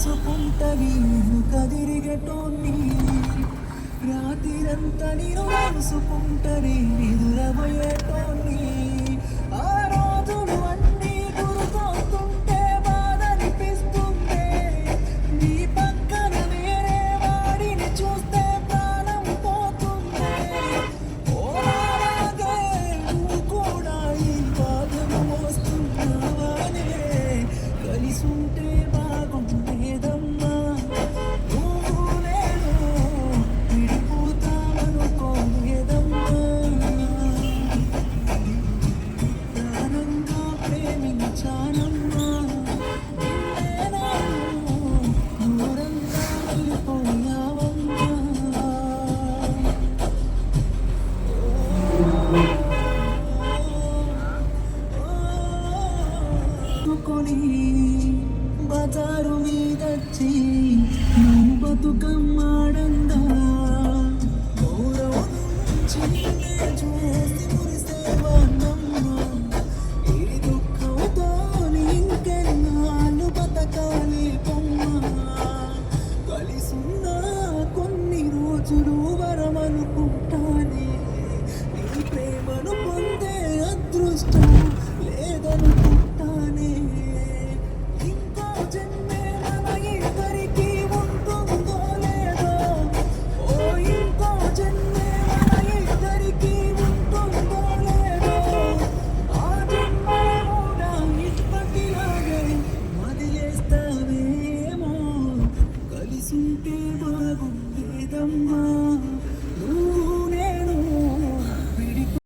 చూసుకుంటని కదిరిగటోని రాత్రిరంతా నేను చూసుకుంటని నిదురబోయేటోని ఆ రోజులు అన్నీ గుర్తొస్తుంటే బాధనిపిస్తుంటే నీ పక్కన వేరే వాడిని చూస్తే ప్రాణం పోతుందే ఓ నాలాగే నువ్వు కూడా ఈ బాధను మోస్తున్నావానే కలిసుంటే బాగుండేదమ్మా నువ్వు నేను విడిపోతామనుకోలేదమ్మా ప్రాణంగా ప్రేమించానమ్మా నిన్నే నేను దూరంగా వెళ్ళిపోయావమ్మా కొని బజారు మీదచ్చి నేను బతుకమ్మాడంగా గౌరవం నుంచి నిన్నే చూసి మురిసేవాణ్ణమ్మా ఈ దుఃఖంతో ఇంకెన్నాళ్ళు బతకాలి పొమ్మా కలిసున్న కొన్ని రోజులు వరమనుకుంటానే నీ ప్రేమను పొందే అదృష్టం